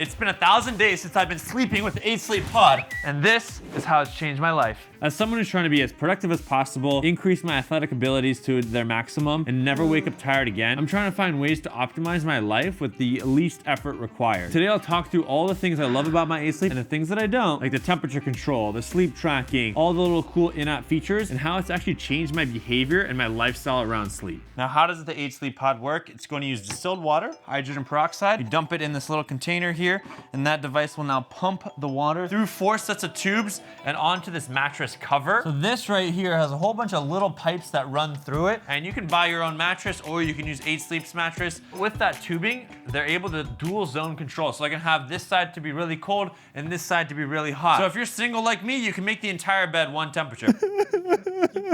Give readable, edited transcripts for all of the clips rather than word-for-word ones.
It's been 1,000 days since I've been sleeping with the 8 Sleep Pod, and this is how it's changed my life. As someone who's trying to be as productive as possible, increase my athletic abilities to their maximum, and never wake up tired again, I'm trying to find ways to optimize my life with the least effort required. Today I'll talk through all the things I love about my 8 Sleep and the things that I don't, like the temperature control, the sleep tracking, all the little cool in-app features, and how it's actually changed my behavior and my lifestyle around sleep. Now, how does the 8 Sleep Pod work? It's going to use distilled water, hydrogen peroxide. You dump it in this little container here, and that device will now pump the water through 4 sets of tubes and onto this mattress cover. So this right here has a whole bunch of little pipes that run through it, and you can buy your own mattress or you can use 8 Sleep's mattress. With that tubing, they're able to dual zone control. So I can have this side to be really cold and this side to be really hot. So if you're single like me, you can make the entire bed one temperature.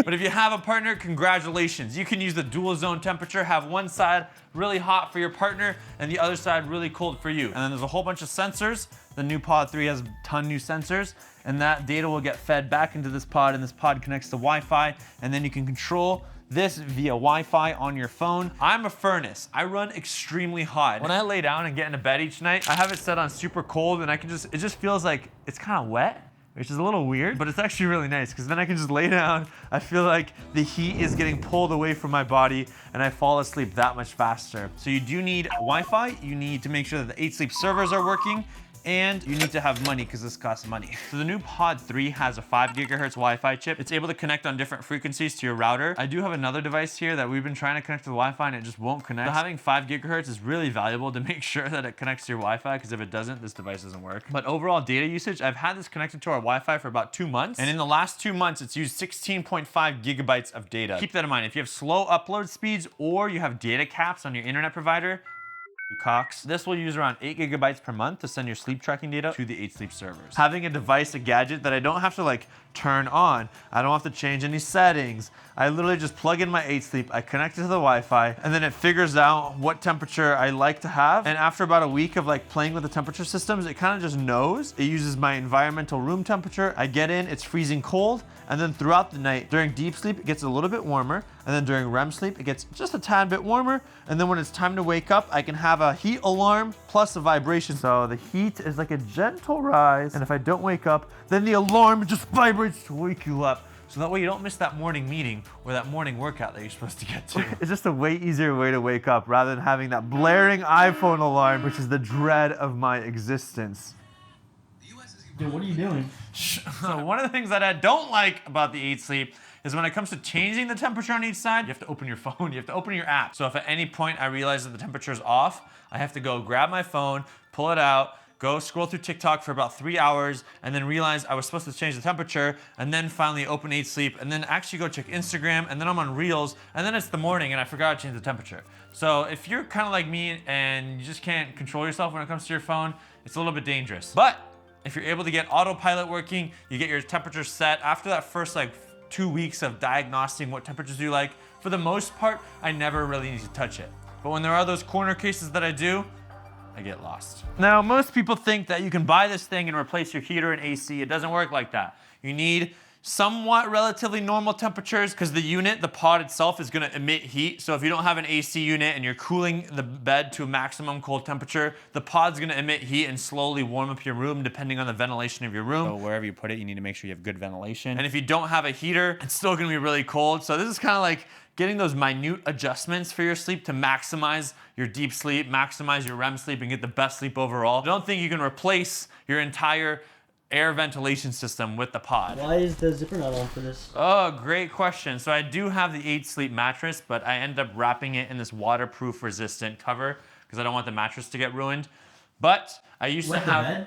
But if you have a partner, congratulations. You can use the dual zone temperature, have one side really hot for your partner and the other side really cold for you. And then there's a whole bunch of sensors. The new Pod 3 has a ton new sensors, and that data will get fed back into this pod, and this pod connects to Wi-Fi, and then you can control this via Wi-Fi on your phone. I'm a furnace. I run extremely hot. When I lay down and get into bed each night, I have it set on super cold, and it just feels like it's kind of wet, which is a little weird, but it's actually really nice because then I can just lay down. I feel like the heat is getting pulled away from my body and I fall asleep that much faster. So you do need Wi-Fi. You need to make sure that the 8 Sleep servers are working, and you need to have money because this costs money. So the new Pod 3 has a 5 gigahertz Wi-Fi chip. It's able to connect on different frequencies to your router. I do have another device here that we've been trying to connect to the Wi-Fi and it just won't connect. So having 5 gigahertz is really valuable to make sure that it connects to your Wi-Fi, because if it doesn't, this device doesn't work. But overall data usage, I've had this connected to our Wi-Fi for about 2 months, and in the last 2 months, it's used 16.5 gigabytes of data. Keep that in mind. If you have slow upload speeds or you have data caps on your internet provider, Cox. This will use around 8 gigabytes per month to send your sleep tracking data to the 8 Sleep servers. Having a device, a gadget that I don't have to like turn on, I don't have to change any settings. I literally just plug in my 8 Sleep, I connect it to the Wi-Fi, and then it figures out what temperature I like to have. And after about a week of like playing with the temperature systems, it kind of just knows. It uses my environmental room temperature. I get in, it's freezing cold, and then throughout the night, during deep sleep, it gets a little bit warmer, and then during REM sleep, it gets just a tad bit warmer, and then when it's time to wake up, I can have a heat alarm plus a vibration. So the heat is like a gentle rise, and if I don't wake up, then the alarm just vibrates to wake you up. So that way you don't miss that morning meeting or that morning workout that you're supposed to get to. It's just a way easier way to wake up rather than having that blaring iPhone alarm, which is the dread of my existence. Dude, what are you doing? So one of the things that I don't like about the 8 Sleep is when it comes to changing the temperature on each side, you have to open your phone, you have to open your app. So if at any point I realize that the temperature is off, I have to go grab my phone, pull it out, go scroll through TikTok for about 3 hours, and then realize I was supposed to change the temperature, and then finally open 8 Sleep, and then actually go check Instagram, and then I'm on Reels, and then it's the morning and I forgot to change the temperature. So if you're kind of like me and you just can't control yourself when it comes to your phone, it's a little bit dangerous. But if you're able to get Autopilot working, you get your temperature set. After that first like 2 weeks of diagnosing what temperatures you like, for the most part, I never really need to touch it. But when there are those corner cases that I do, I get lost. Now, most people think that you can buy this thing and replace your heater and AC. It doesn't work like that. You need somewhat relatively normal temperatures because the unit, the pod itself, is gonna emit heat. So if you don't have an AC unit and you're cooling the bed to a maximum cold temperature, the pod's gonna emit heat and slowly warm up your room depending on the ventilation of your room. So wherever you put it, you need to make sure you have good ventilation. And if you don't have a heater, it's still gonna be really cold. So this is kind of like getting those minute adjustments for your sleep to maximize your deep sleep, maximize your REM sleep, and get the best sleep overall. I don't think you can replace your entire air ventilation system with the pod. Why is the zipper not on for this? Oh, great question. So I do have the 8 Sleep mattress, but I ended up wrapping it in this waterproof resistant cover because I don't want the mattress to get ruined. But I used to have... Bed?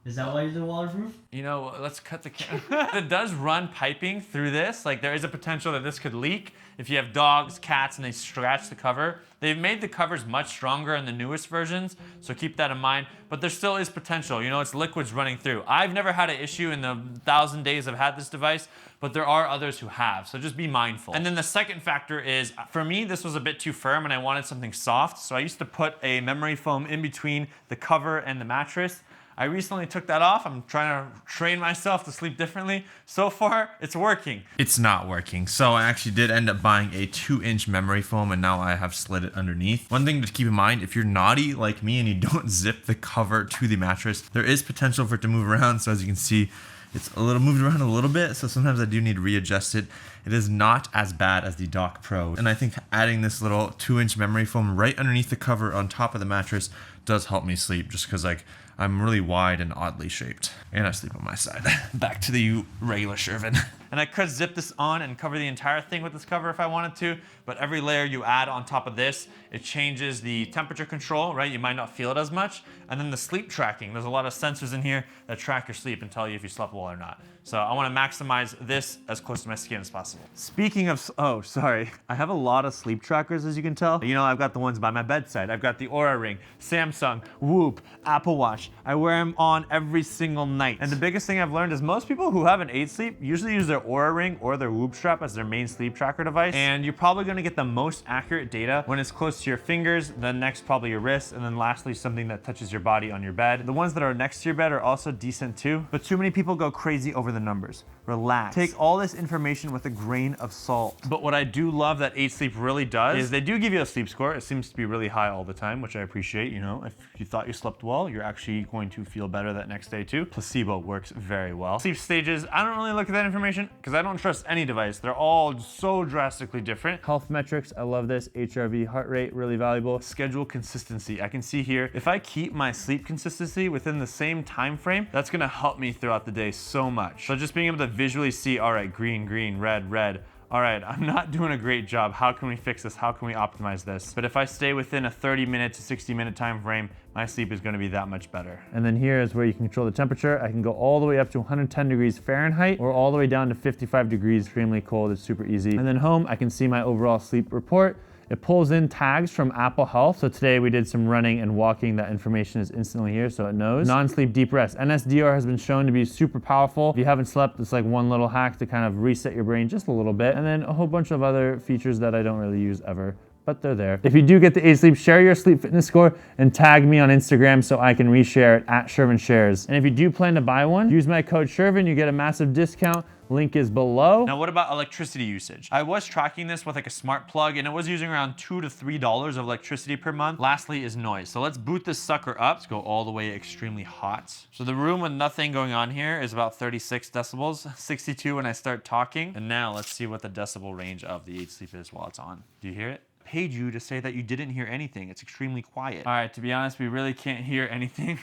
Is that why you're waterproof? You know, let's cut the camera. It does run piping through this. Like there is a potential that this could leak if you have dogs, cats, and they scratch the cover. They've made the covers much stronger in the newest versions, so keep that in mind. But there still is potential. You know, it's liquids running through. I've never had an issue in the 1,000 days I've had this device, but there are others who have, so just be mindful. And then the second factor is, for me, this was a bit too firm and I wanted something soft, so I used to put a memory foam in between the cover and the mattress. I recently took that off. I'm trying to train myself to sleep differently. So far, it's working. It's not working. So I actually did end up buying a 2-inch memory foam, and now I have slid it underneath. One thing to keep in mind, if you're naughty like me and you don't zip the cover to the mattress, there is potential for it to move around. So as you can see, it's a little moved around a little bit, so sometimes I do need to readjust it. It is not as bad as the Dock Pro. And I think adding this little 2-inch memory foam right underneath the cover on top of the mattress does help me sleep, just because like I'm really wide and oddly shaped. And I sleep on my side. Back to the regular Shervin. And I could zip this on and cover the entire thing with this cover if I wanted to, but every layer you add on top of this, it changes the temperature control, right? You might not feel it as much. And then the sleep tracking. There's a lot of sensors in here that track your sleep and tell you if you slept well or not. So I want to maximize this as close to my skin as possible. Speaking of, oh, sorry. I have a lot of sleep trackers, as you can tell. You know, I've got the ones by my bedside. I've got the Oura Ring, Samsung, Whoop, Apple Watch. I wear them on every single night. And the biggest thing I've learned is most people who have an 8 sleep usually use their Oura Ring or their Whoop strap as their main sleep tracker device. And you're probably going to get the most accurate data when it's close to your fingers, then next probably your wrist, and then lastly something that touches your body on your bed. The ones that are next to your bed are also decent too, but too many people go crazy over the numbers. Relax. Take all this information with a grain of salt. But what I do love that 8 Sleep really does is they do give you a sleep score. It seems to be really high all the time, which I appreciate. You know, if you thought you slept well, you're actually going to feel better that next day too. Placebo works very well. Sleep stages, I don't really look at that information because I don't trust any device. They're all so drastically different. Health metrics, I love this. HRV, heart rate, really valuable. Schedule consistency. I can see here, if I keep my sleep consistency within the same time frame, that's gonna help me throughout the day so much. So just being able to visually see, all right, green, green, red, red. All right, I'm not doing a great job. How can we fix this? How can we optimize this? But if I stay within a 30-minute to 60-minute time frame, my sleep is gonna be that much better. And then here is where you can control the temperature. I can go all the way up to 110 degrees Fahrenheit or all the way down to 55 degrees, extremely cold. It's super easy. And then home, I can see my overall sleep report. It pulls in tags from Apple Health. So today we did some running and walking. That information is instantly here, so it knows. Non-sleep deep rest. NSDR has been shown to be super powerful. If you haven't slept, it's like one little hack to kind of reset your brain just a little bit. And then a whole bunch of other features that I don't really use ever, but they're there. If you do get the 8 Sleep, share your sleep fitness score and tag me on Instagram so I can reshare it at Shervin Shares. And if you do plan to buy one, use my code Shervin, you get a massive discount. Link is below. Now what about electricity usage? I was tracking this with like a smart plug and it was using around $2 to $3 of electricity per month. Lastly is noise. So let's boot this sucker up. Let's go all the way extremely hot. So the room with nothing going on here is about 36 decibels, 62 when I start talking. And now let's see what the decibel range of the 8 Sleep is while it's on. Do you hear it? Paid you to say that you didn't hear anything. It's extremely quiet. All right, to be honest, we really can't hear anything,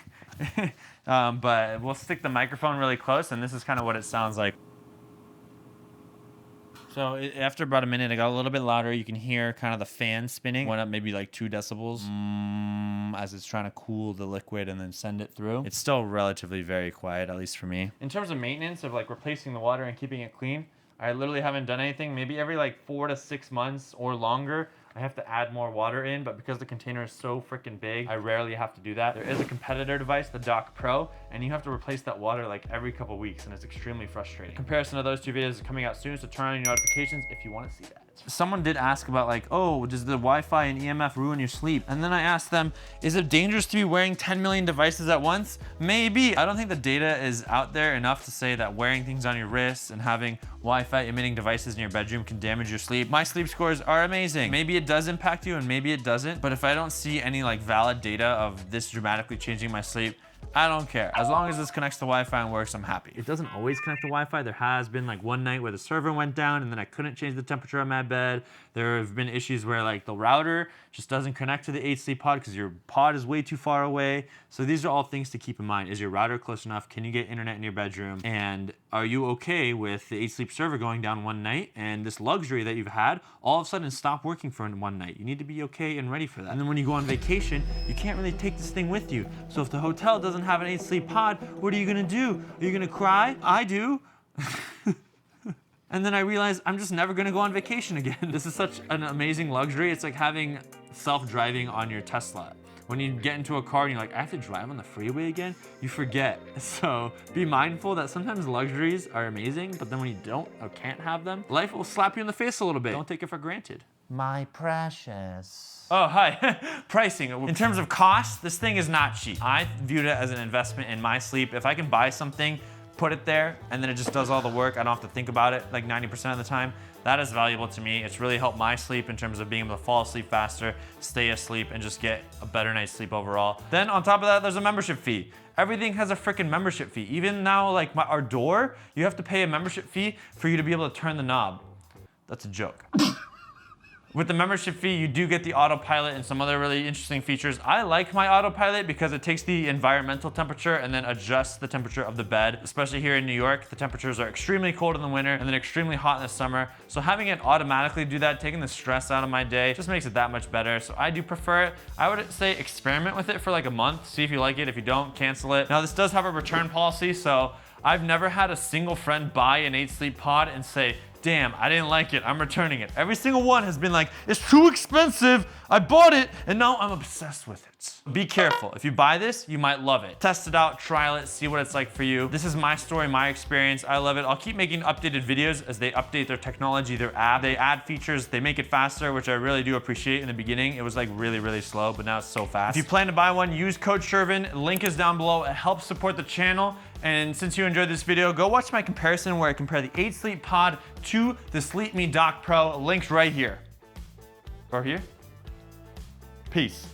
but we'll stick the microphone really close and this is kind of what it sounds like. So after about a minute, it got a little bit louder. You can hear kind of the fan spinning. Went up maybe like 2 decibels as it's trying to cool the liquid and then send it through. It's still relatively very quiet, at least for me. In terms of maintenance of like replacing the water and keeping it clean, I literally haven't done anything. Maybe every like 4 to 6 months or longer, I have to add more water in, but because the container is so freaking big, I rarely have to do that. There is a competitor device, the Dock Pro, and you have to replace that water like every couple weeks, and it's extremely frustrating. Comparison of those two videos is coming out soon, so turn on your notifications if you want to see that. Someone did ask about like, oh, does the Wi-Fi and EMF ruin your sleep? And then I asked them, is it dangerous to be wearing 10 million devices at once? Maybe. I don't think the data is out there enough to say that wearing things on your wrists and having Wi-Fi emitting devices in your bedroom can damage your sleep. My sleep scores are amazing. Maybe it does impact you and maybe it doesn't, but if I don't see any like valid data of this dramatically changing my sleep, I don't care. As long as this connects to Wi-Fi and works, I'm happy. It doesn't always connect to Wi-Fi. There has been like one night where the server went down and then I couldn't change the temperature on my bed. There have been issues where like the router just doesn't connect to the 8 Sleep pod because your pod is way too far away. So these are all things to keep in mind. Is your router close enough? Can you get internet in your bedroom? And are you okay with the 8 Sleep server going down one night and this luxury that you've had all of a sudden stop working for one night? You need to be okay and ready for that. And then when you go on vacation, you can't really take this thing with you. So if the hotel doesn't have an 8 Sleep pod, what are you gonna do? Are you gonna cry? I do. And then I realized I'm just never gonna go on vacation again. This is such an amazing luxury. It's like having self-driving on your Tesla. When you get into a car and you're like, I have to drive on the freeway again, you forget. So be mindful that sometimes luxuries are amazing, but then when you don't or can't have them, life will slap you in the face a little bit. Don't take it for granted. My precious. Oh, hi. Pricing. In terms of cost, this thing is not cheap. I viewed it as an investment in my sleep. If I can buy something, put it there, and then it just does all the work, I don't have to think about it like 90% of the time. That is valuable to me. It's really helped my sleep in terms of being able to fall asleep faster, stay asleep, and just get a better night's sleep overall. Then on top of that, there's a membership fee. Everything has a freaking membership fee. Even now, like our door, you have to pay a membership fee for you to be able to turn the knob. That's a joke. With the membership fee, you do get the autopilot and some other really interesting features. I like my autopilot because it takes the environmental temperature and then adjusts the temperature of the bed. Especially here in New York, the temperatures are extremely cold in the winter and then extremely hot in the summer. So having it automatically do that, taking the stress out of my day, just makes it that much better. So I do prefer it. I would say experiment with it for like a month, see if you like it. If you don't, cancel it. Now this does have a return policy, so I've never had a single friend buy an 8-sleep pod and say, damn, I didn't like it, I'm returning it. Every single one has been like, it's too expensive, I bought it, and now I'm obsessed with it. Be careful, if you buy this, you might love it. Test it out, trial it, see what it's like for you. This is my story, my experience, I love it. I'll keep making updated videos as they update their technology, their app. They add features, they make it faster, which I really do appreciate. In the beginning, it was like really, really slow, but now it's so fast. If you plan to buy one, use code Shervin, link is down below. It helps support the channel. And since you enjoyed this video, go watch my comparison where I compare the 8-sleep pod to the Sleep Me Dock Pro. Linked right here. Or here. Peace.